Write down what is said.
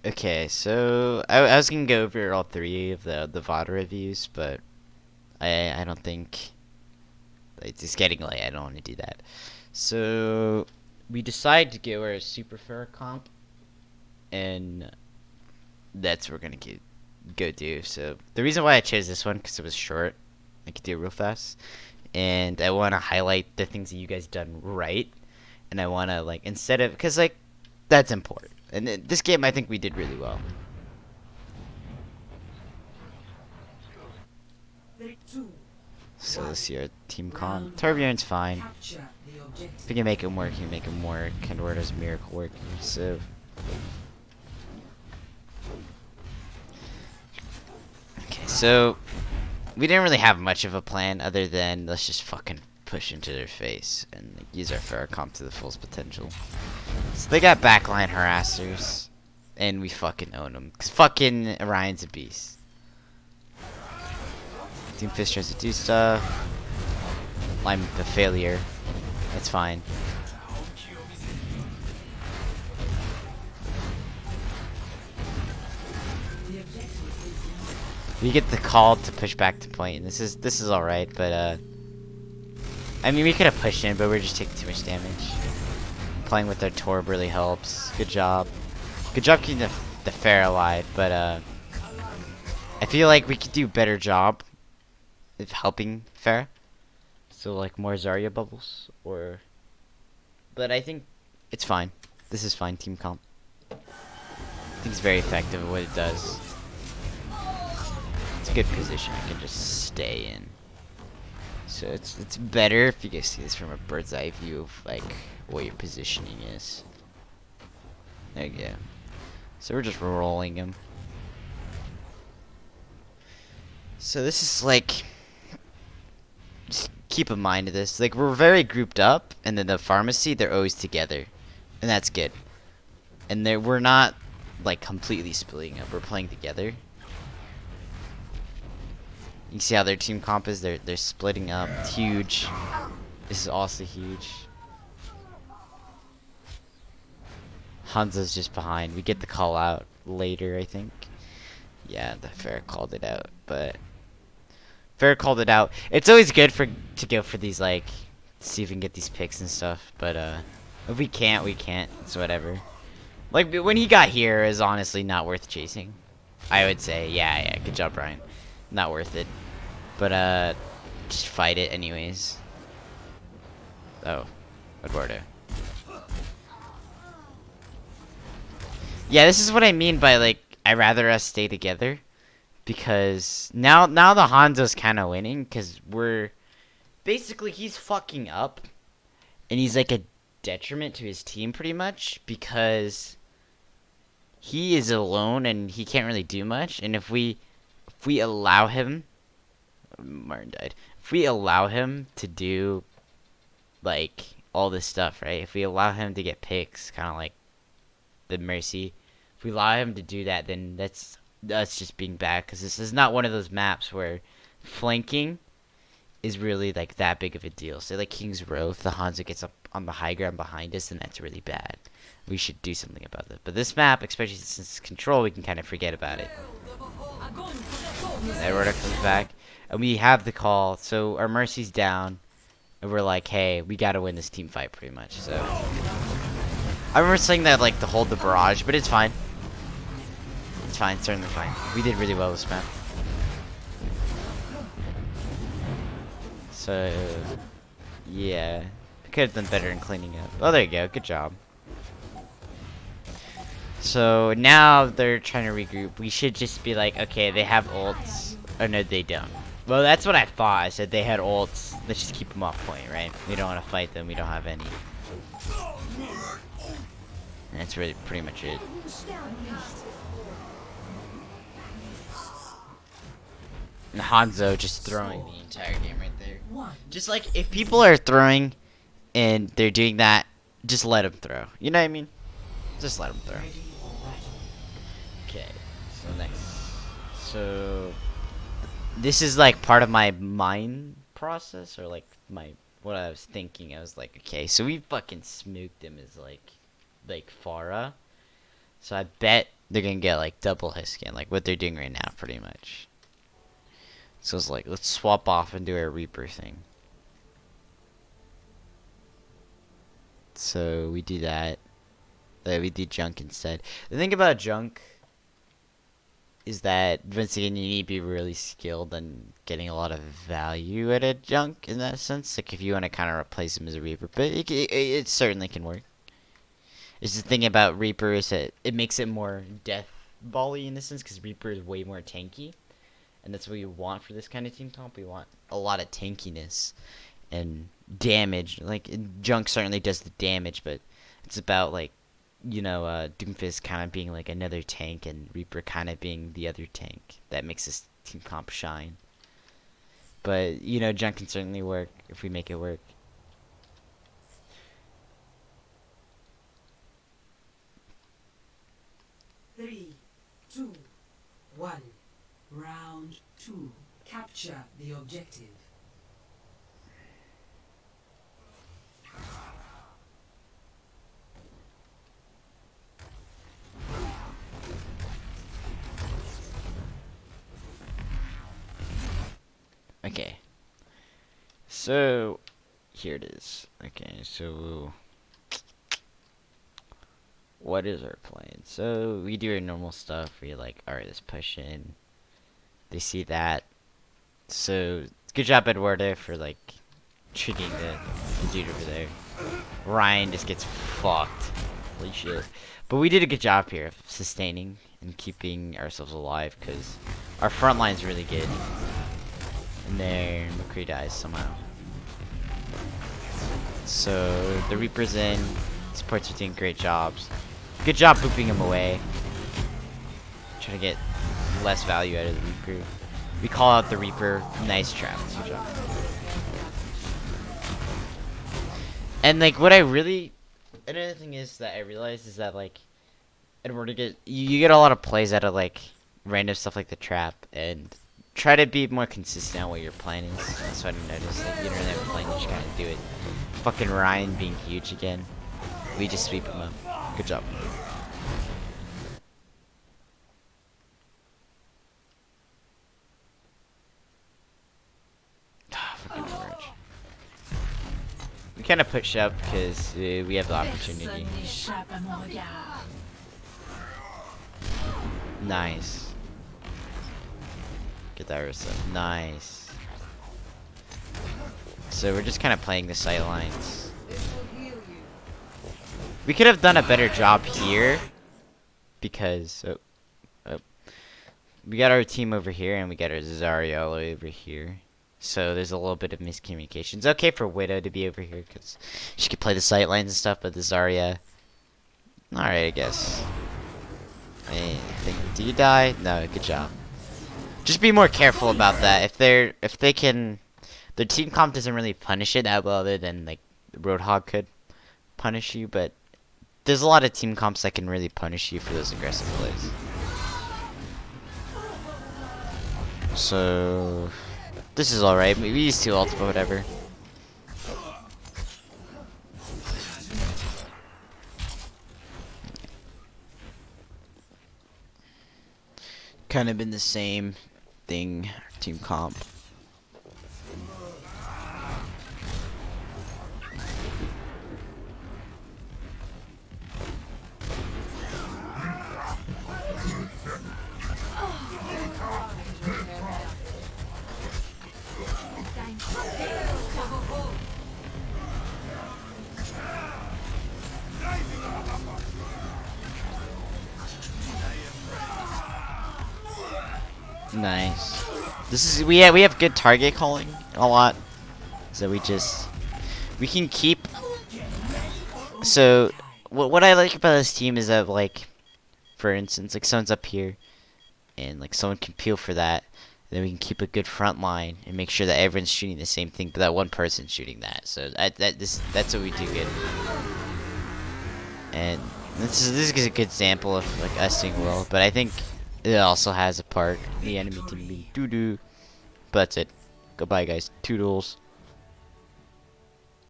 Okay, so I was gonna go over all three of the Vod reviews, but I don't think it's getting late. I don't want to do that. So we decided to go our super fair comp, and that's what we're gonna go do. So the reason why I chose this one because it was short, I could do it real fast, and I want to highlight the things that you guys done right, and I want to like instead of because like that's important. And this game, I think we did really well. So let's see our team comp. Torbjorn's fine. If we can make him work, he can make him work. Kendor does miracle work. So okay, so we didn't really have much of a plan other than let's just fucking push into their face and like, use our fair comp to the fullest potential. So they got backline harassers, and we fucking own them. Cause fucking Orion's a beast. Team Fish tries to do stuff. I'm the failure. It's fine. We get the call to push back to point, and this is all right. But I mean, we could have pushed in, but we're just taking too much damage. Playing with their Torb really helps. Good job. Good job keeping the fair alive. But I feel like we could do a better job of helping fair. So like more Zarya bubbles or. But I think it's fine. This is fine. Team comp. I think it's very effective at what it does. It's a good position. I can just stay in. So it's better if you guys see this from a bird's eye view of like what your positioning is. There you go. So we're just rolling him. So this is like, just keep in mind of this. Like we're very grouped up, and then the pharmacy they're always together, and that's good. And we're not like completely splitting up. We're playing together. You can see how their team comp is. They're splitting up. It's huge. This is also huge. Hanzo's just behind. We get the call out later, I think. Yeah, the fair called it out, but fair called it out. It's always good to go for these like see if we can get these picks and stuff, but if we can't, we can't. It's whatever. Like when he got here is honestly not worth chasing. I would say, yeah, good job, Brian. Not worth it. But just fight it anyways. Oh, Eduardo. Yeah, this is what I mean by like I'd rather us stay together because now the Hanzo's kind of winning because we're basically he's fucking up and he's like a detriment to his team pretty much because he is alone and he can't really do much, and if we allow him, Martin died. If we allow him to do like all this stuff, right? If we allow him to get picks, kind of like the Mercy, if we allow him to do that, then that's us just being bad. Because this is not one of those maps where flanking is really like that big of a deal. Say like King's Row, if the Hanzo gets up on the high ground behind us, then that's really bad. We should do something about that. But this map, especially since it's control, we can kind of forget about it. Eduardo comes back, and we have the call. So our Mercy's down, and we're like, hey, we gotta win this team fight pretty much. So I remember saying that like to hold the barrage, but it's fine. It's fine, certainly fine. We did really well this map. So yeah, we could have done better in cleaning up. Oh, there you go. Good job. So now they're trying to regroup. We should just be like, okay, they have ults. Oh no, they don't. Well, that's what I thought. I said they had ults. Let's just keep them off point, right? We don't want to fight them. We don't have any. And that's really pretty much it. And Hanzo just throwing the entire game right there. Just like if people are throwing and they're doing that, just let them throw. You know what I mean? Just let them throw. Okay, so next. So this is like part of my mind process, or like my what I was thinking. I was like, okay, so we fucking smooked him as like Pharah. So I bet they're gonna get like double his skin, like what they're doing right now, pretty much. So it's like, let's swap off and do a Reaper thing. So we do that. We do junk instead. The thing about junk is that once again you need to be really skilled and getting a lot of value out of junk in that sense. Like if you want to kind of replace him as a Reaper, but it certainly can work. It's the thing about Reaper is that it makes it more death bally in this sense because Reaper is way more tanky, and that's what we want for this kind of team comp. We want a lot of tankiness and damage. Like junk certainly does the damage, but it's about like, you know, Doomfist kind of being like another tank and Reaper kind of being the other tank. That makes this team comp shine. But, you know, junk can certainly work if we make it work. Three, two, one. Round 2. Capture the objective. Okay. So, here it is. Okay, so what is our plan? So, we do our normal stuff. We like, alright, let's push in. They see that. So, good job, Eduardo, for like treating the dude over there. Ryan just gets fucked. Holy shit. But we did a good job here of sustaining and keeping ourselves alive because our front line's really good. And then McCree dies somehow. So the Reaper's in. Supports are doing great jobs. Good job booping him away. Trying to get less value out of the Reaper. We call out the Reaper. Nice trap. Good job. And like what I really, another thing is that I realized is that like, in order to get, you get a lot of plays out of like random stuff like the trap, and try to be more consistent on what your plan is. That's what I noticed. Like you don't really have a plan, you just kind of do it. Fucking Ryan being huge again. We just sweep him up. Good job. Fucking Overwatch. We kind of push up because we have the opportunity. Nice. Get that Ursa. Nice. So we're just kind of playing the sight lines. We could have done a better job here because we got our team over here and we got our Zarya all over here. So there's a little bit of miscommunication. It's okay for Widow to be over here because she could play the sight lines and stuff, but the Zarya, alright, I guess. Do you die? No, good job. Just be more careful about that. If they can, their team comp doesn't really punish it that well, other than like Roadhog could punish you, but there's a lot of team comps that can really punish you for those aggressive plays. So this is alright. We use 2 ults, but whatever. Kind of been the same thing, team comp. Nice. This is we have good target calling a lot, so we can keep. So what I like about this team is that like, for instance, like someone's up here, and like someone can peel for that. And then we can keep a good front line and make sure that everyone's shooting the same thing, but that one person's shooting that. So that's what we do good. And this is a good example of like us doing well, but I think it also has a part the enemy team being doo-doo. But that's it. Goodbye, guys. Toodles.